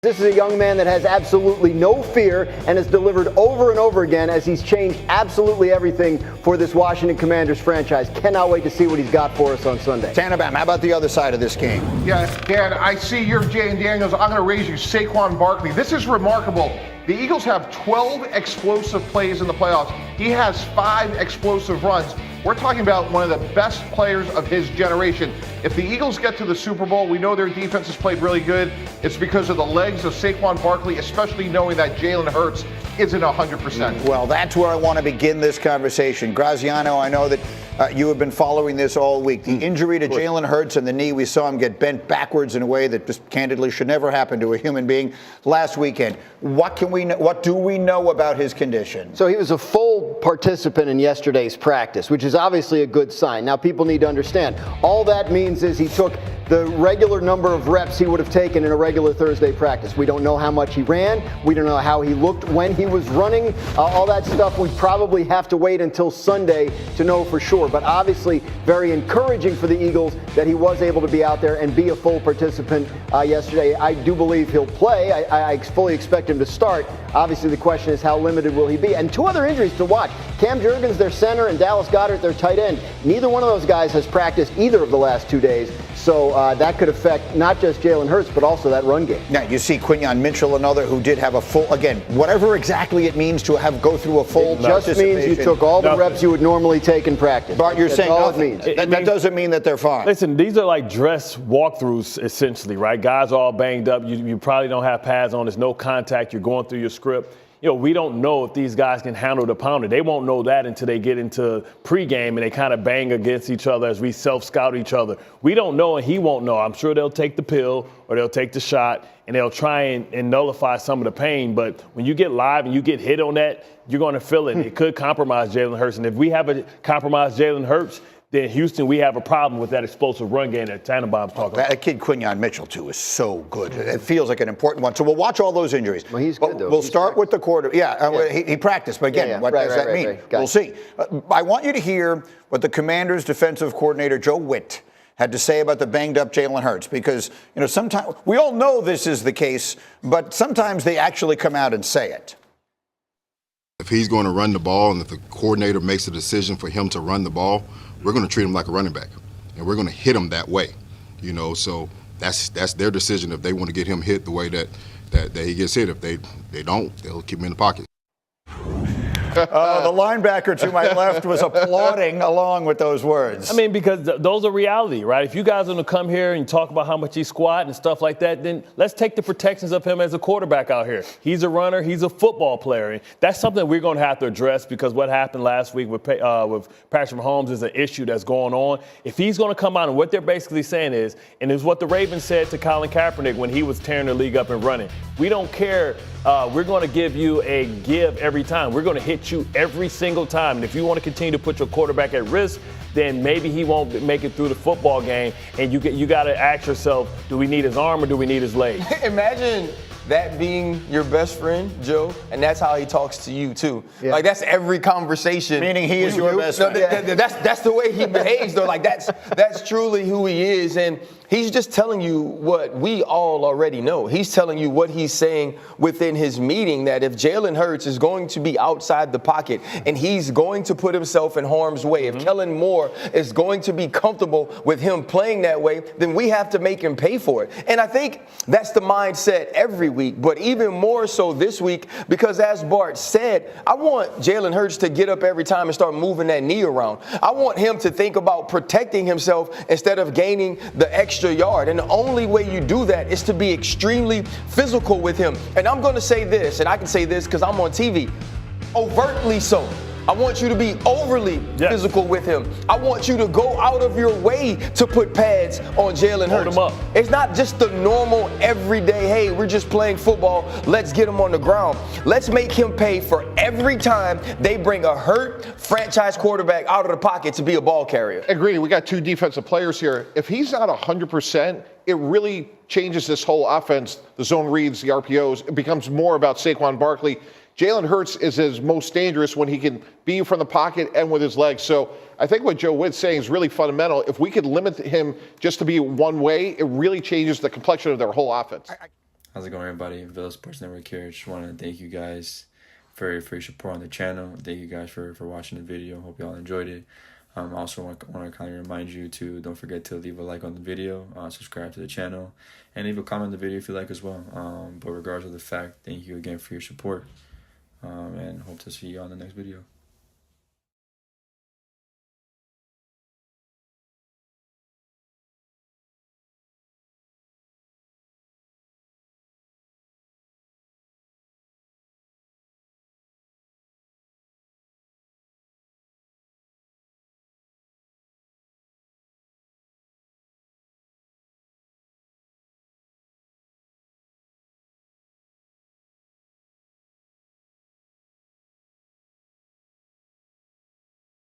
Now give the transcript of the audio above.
This is a young man that has absolutely no fear and has delivered over and over again as he's changed absolutely everything for this Washington Commanders franchise. Cannot wait to see what he's got for us on Sunday. Tannenbaum, how about the other side of this game? Yeah, Dan, I see you're Jay and Daniels. I'm going to raise you Saquon Barkley. This is remarkable. The Eagles have 12 explosive plays in the playoffs. He has 5 explosive runs. We're talking about one of the best players of his generation. If the Eagles get to the Super Bowl, we know their defense has played really good. It's because of the legs of Saquon Barkley, especially knowing that Jalen Hurts isn't 100%. Well, that's where I want to begin this conversation. Graziano, I know that you have been following this all week. The injury to Jalen Hurts and the knee, we saw him get bent backwards in a way that just candidly should never happen to a human being last weekend. What do we know about his condition? So he was a full participant in yesterday's practice, which is obviously a good sign. Now, people need to understand, all that means is he took the regular number of reps he would have taken in a regular Thursday practice. We don't know how much he ran. We don't know how he looked when he was running. All that stuff, we probably have to wait until Sunday to know for sure. But obviously, very encouraging for the Eagles that he was able to be out there and be a full participant yesterday. I do believe he'll play. I fully expect him to start. Obviously, the question is how limited will he be? And 2 other injuries to watch. Cam Jurgens, their center, and Dallas Goedert, their tight end. Neither one of those guys has practiced either of the last 2 days. So that could affect not just Jalen Hurts, but also that run game. Now, you see Quinyon Mitchell, another who did have a full, again, whatever exactly it means to go through a full It just means you took all the reps you would normally take in practice. But you're saying all nothing. it means. That doesn't mean that they're fine. Listen, these are like dress walkthroughs, essentially, right? Guys are all banged up. You probably don't have pads on. There's no contact. You're going through your script. We don't know if these guys can handle the pounder. They won't know that until they get into pregame and they kind of bang against each other as we self-scout each other. We don't know, and he won't know. I'm sure they'll take the pill or they'll take the shot, and they'll try and nullify some of the pain. But when you get live and you get hit on that, you're going to feel it. It could compromise Jalen Hurts. And if we have a compromised Jalen Hurts, then Houston, we have a problem with that explosive run game that Tannenbaum's talking about. That kid Quinyon Mitchell, too, is so good. It feels like an important one. So we'll watch all those injuries. Well, he's good, though. We'll start with the quarter. He practiced, but again, what does that mean? Right. We'll see. I want you to hear what the Commanders' defensive coordinator, Joe Witt, had to say about the banged-up Jalen Hurts, because sometimes we all know this is the case, but sometimes they actually come out and say it. If he's going to run the ball and if the coordinator makes a decision for him to run the ball, we're going to treat him like a running back, and we're going to hit him that way. So that's their decision if they want to get him hit the way that he gets hit. If they don't, they'll keep him in the pocket. The linebacker to my left was applauding along with those words. I mean, because those are reality, right? If you guys are going to come here and talk about how much he squat and stuff like that, then let's take the protections of him as a quarterback out here. He's a runner. He's a football player. And that's something we're going to have to address, because what happened last week with Patrick Mahomes is an issue that's going on. If he's going to come out, and what they're basically saying is, and it's what the Ravens said to Colin Kaepernick when he was tearing the league up and running, we don't care. We're going to give you a give every time. We're going to hit you every single time. And if you want to continue to put your quarterback at risk, then maybe he won't make it through the football game. And you got to ask yourself, do we need his arm or do we need his leg? Imagine that being your best friend, Joe, and that's how he talks to you, too. Yeah. Like, that's every conversation. Meaning he is your best friend. That's the way he behaves, though. Like, that's truly who he is. And he's just telling you what we all already know. He's telling you what he's saying within his meeting, that if Jalen Hurts is going to be outside the pocket and he's going to put himself in harm's way, if Kellen Moore is going to be comfortable with him playing that way, then we have to make him pay for it. And I think that's the mindset every week, but even more so this week, because as Bart said, I want Jalen Hurts to get up every time and start moving that knee around. I want him to think about protecting himself instead of gaining the extra yard. And the only way you do that is to be extremely physical with him. And I'm going to say this, and I can say this because I'm on TV, overtly so. I want you to be overly physical with him. I want you to go out of your way to put pads on Jalen Hurts. Hold him up. It's not just the normal everyday, hey, we're just playing football, let's get him on the ground. Let's make him pay for every time they bring a hurt franchise quarterback out of the pocket to be a ball carrier. Agree. We got 2 defensive players here. If he's not 100%, it really changes this whole offense. The zone reads, the RPOs. It becomes more about Saquon Barkley. Jalen Hurts is his most dangerous when he can be from the pocket and with his legs. So I think what Joe Witt's saying is really fundamental. If we could limit him just to be one way, it really changes the complexion of their whole offense. How's it going, everybody? Villa Sports Network here. Just want to thank you guys for your support on the channel. Thank you guys for watching the video. Hope you all enjoyed it. I also want to kind of remind you to don't forget to leave a like on the video, subscribe to the channel, and leave a comment on the video if you like as well. But regardless of the fact, thank you again for your support, and hope to see you on the next video.